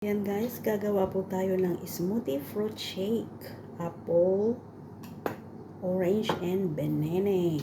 Ayan guys, gagawa po tayo ng smoothie fruit shake. Apple, orange, and banana.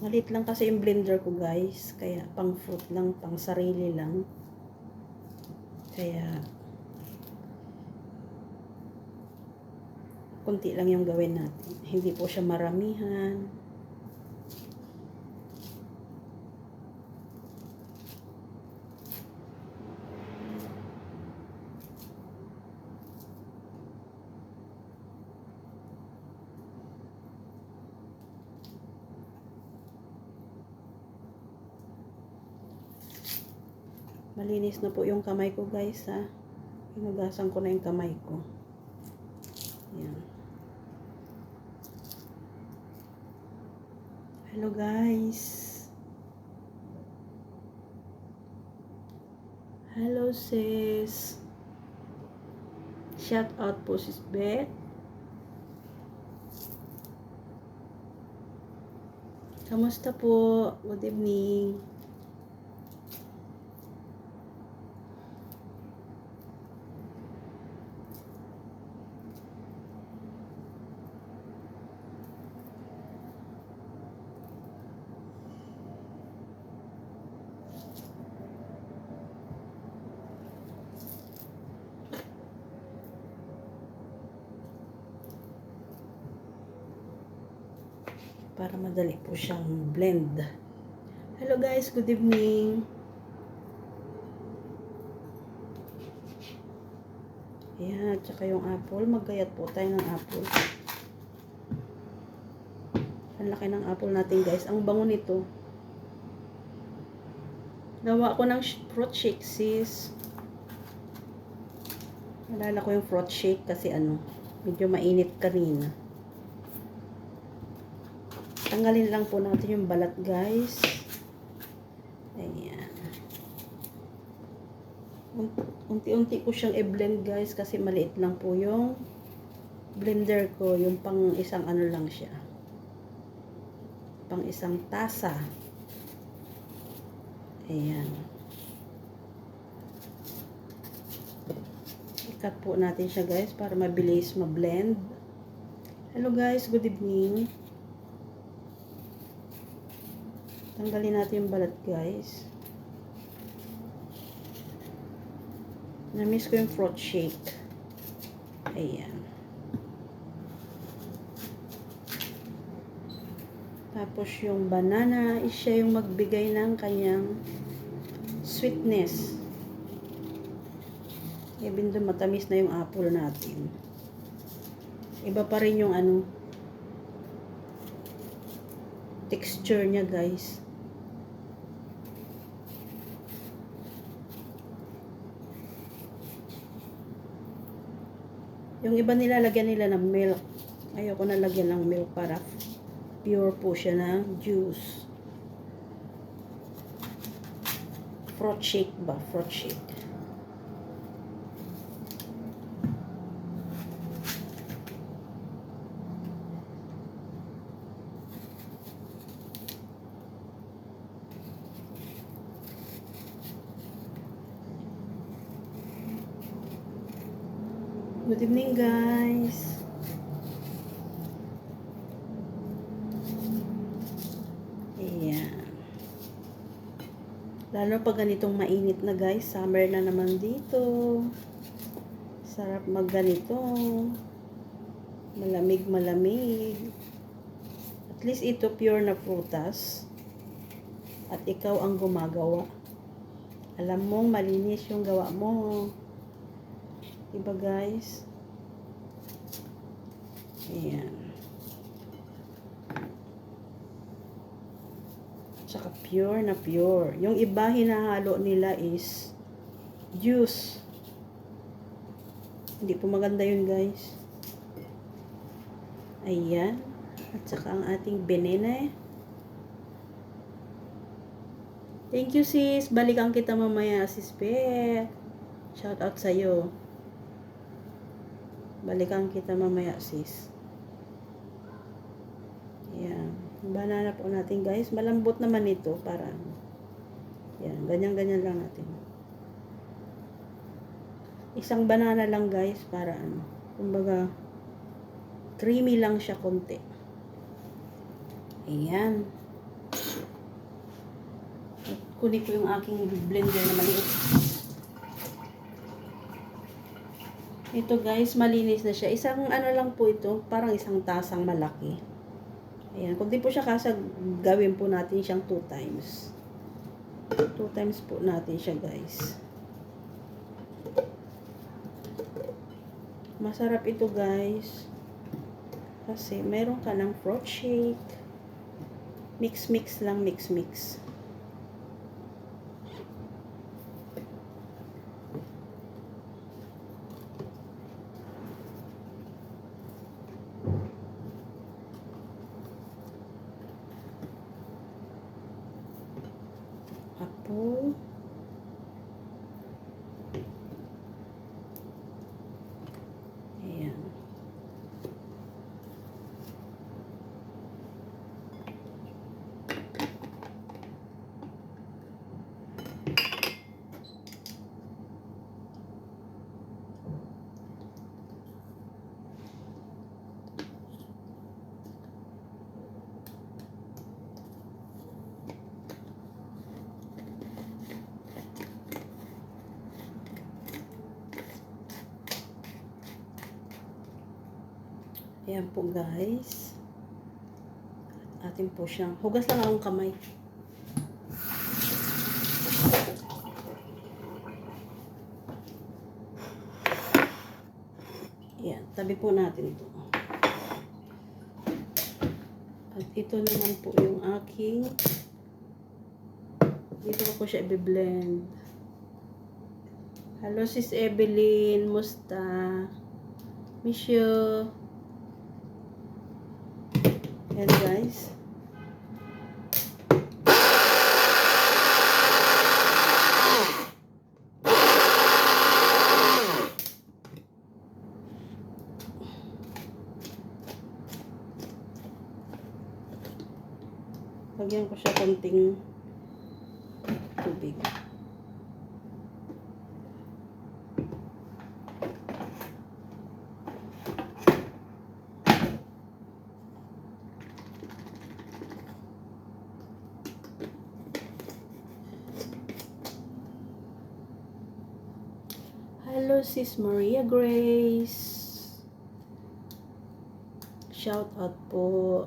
Malit lang kasi yung blender ko guys. Kaya pang fruit lang, pang sarili lang. Kaya kunti lang yung gawin natin. Hindi po siya maramihan. Malinis na po yung kamay ko guys ha. Hinugasan ko na yung kamay ko. Ayan. Hello guys. Hello sis. Shout out po sis Beth. Kamusta po? Good evening. Para madali po siyang blend. Hello guys, good evening. Ayan, tsaka yung apple. Maggayat po tayo ng apple. Ang laki ng apple natin guys. Ang bango nito. Gawa ko ng fruit shake sis. Nalala ko yung fruit shake kasi medyo mainit kanina. Tanggalin lang po natin yung balat guys. Ayan. Unti-unti ko siyang i-blend guys kasi maliit lang po yung blender ko. Yung pang isang lang siya. Pang isang tasa. Ayan. I-cut po natin siya guys para mabilis ma-blend. Hello guys, good evening. Tanggalin natin yung balat guys. Na-miss ko yung fruit shake. Ayan. Tapos yung banana, siya yung magbigay ng kanyang sweetness. Even though matamis na yung apple natin. Iba pa rin yung texture niya guys. Yung iba nilalagyan nila ng milk. Ayoko na lagyan ng milk para pure po siya ng juice. Fruit shake ba? Fruit shake. Good evening guys. Ayan. Lalo pag ganitong mainit na guys. Summer na naman dito. Sarap magganito. Malamig. At least ito pure na prutas. At ikaw ang gumagawa. Alam mong malinis yung gawa mo. Diba guys? Ayan. Tsaka pure na pure. Yung iba hinahalo nila is juice. Hindi po maganda yun, guys. Ayan. At saka ang ating banana. Thank you, sis. Balikan kita mamaya, sis Beth. Shout out sa'yo. Balikan kita mamaya, sis. Ayan. Banana po natin, guys. Malambot naman ito. Para, yan. Ganyan-ganyan lang natin. Isang banana lang, guys. Para ano. Kumbaga, creamy lang siya konti. Ayan. At kunin ko yung aking blender na maliit. Ito, guys, malinis na siya. Isang ano lang po ito. Parang isang tasang malaki. Ayan. Kung di po siya kasag, gawin po natin siyang 2 times. 2 times po natin siya, guys. Masarap ito, guys. Kasi meron ka ng fruit shake. Mix-mix lang, mix-mix. Apple. Ayan. Ayan po, guys. Atin po siyang, hugas lang akong kamay. Ayan, tabi po natin ito. At ito naman po yung aking, dito ko po siya i-blend. Hello, sis Evelyn. Musta? Miss you. Ayan, guys. Lagyan ko siya konting tubig. Hello, sis Maria Grace. Shout out po.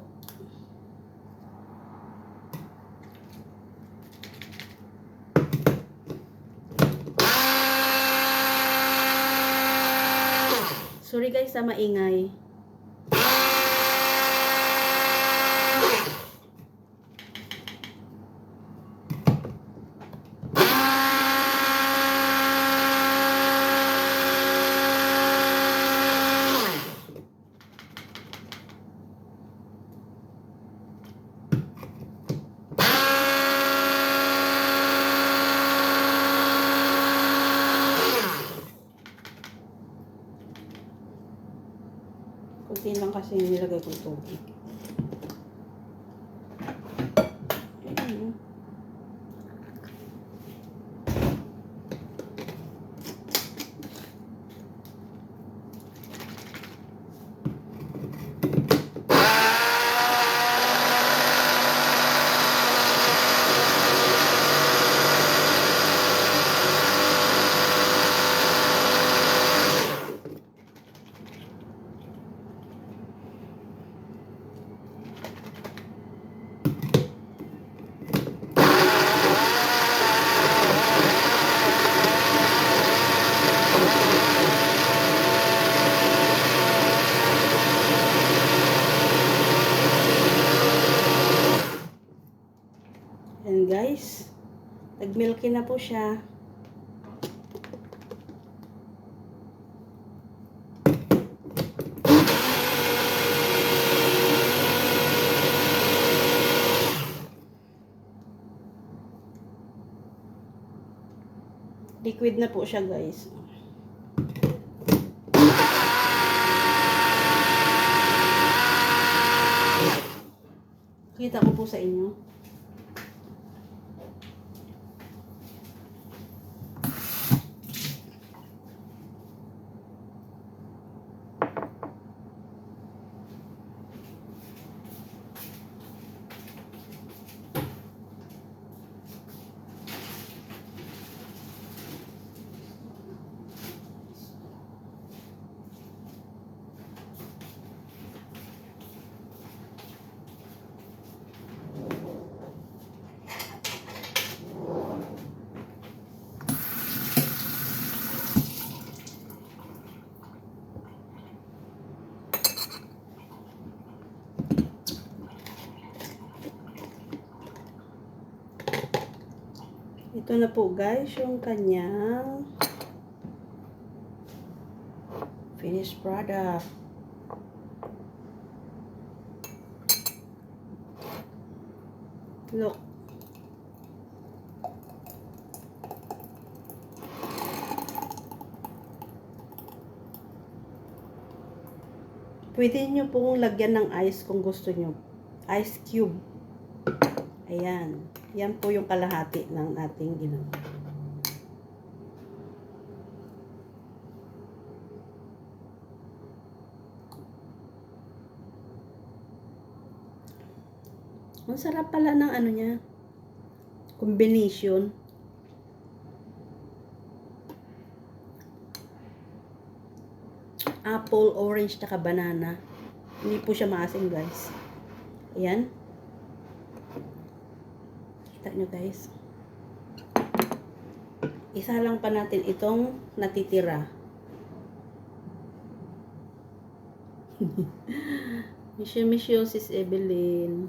Sorry guys sa maingay. Kunti lang kasi nilagay kong tubig. Ayan. And guys, nag-milky na po siya. liquid na po siya, guys. Kita ko po sa inyo. Ito na po, guys, yung kanyang finished product. Look. Pwede nyo pong lagyan ng ice kung gusto nyo. Ice cube. Ayan. Yan po yung kalahati ng ating ginawa. Ang sarap pala ng ano niya. Combination. Apple, orange, taka banana. Hindi po siya maasim, guys. Ayan. Kita nyo, guys. Isa lang pa natin itong natitira. Misyo, sis Evelyn.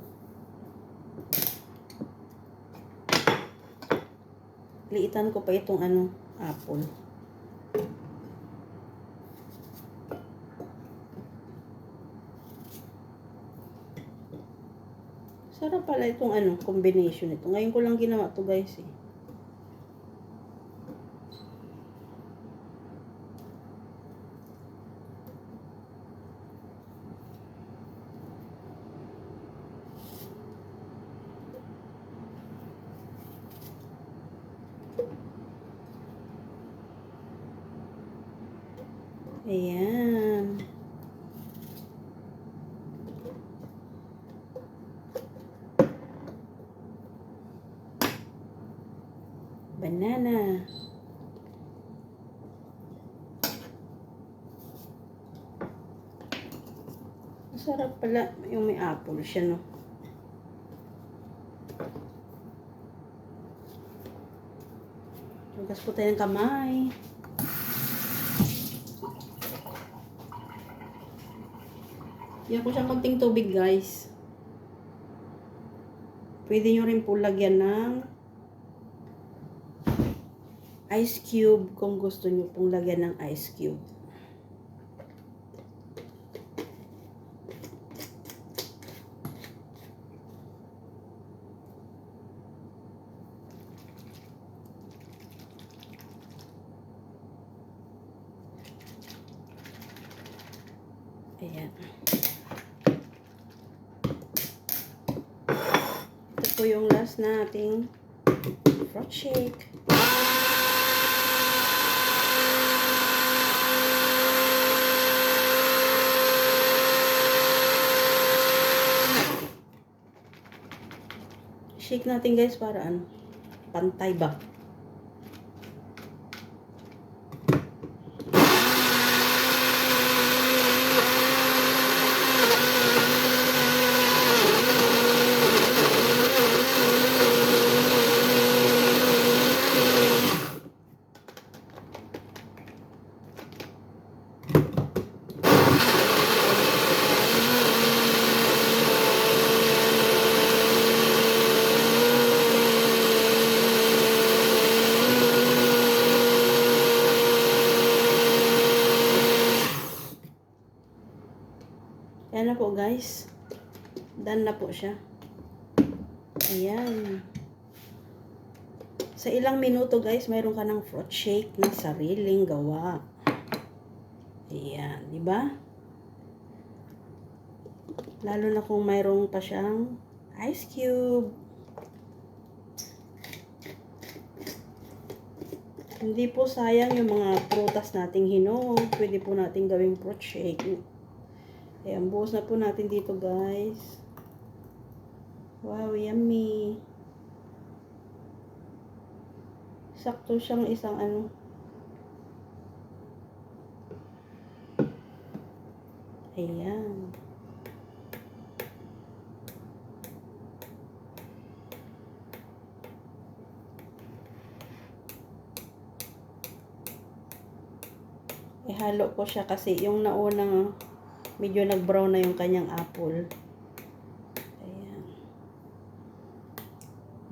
Liitan ko pa itong apple. Sarap pala itong combination ito. Ngayon ko lang ginawa to, guys, eh. Ayan. Banana. Masarap pala yung may apple siya, no? Hugas po tayo ng kamay. Yan ko siyang konting tubig, guys. Pwede nyo rin po lagyan ng ice cube kung gusto nyo pong lagyan ng ice cube. Ayan. Ito po yung last nating fruit shake. Shake natin, guys, para pantay ba? Ayan na po, guys. Done na po siya. Ayan. Sa ilang minuto guys, mayroon ka ng fruit shake na sariling gawa. Ayan, di ba? Lalo na kung mayroon pa siyang ice cube. Hindi po sayang yung mga prutas nating hinog. Pwede po natin gawing fruit shake. Ayan, buhos na po natin dito guys. Wow, yummy. Sakto siyang isang ano. Ayan. Ihalo ko siya kasi yung naunang medyo nag-brown na yung kanyang apple. Ayan.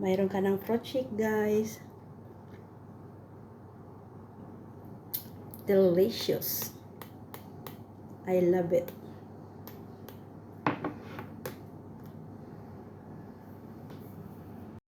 Mayroon ka ng fruit shake, guys. Delicious. I love it.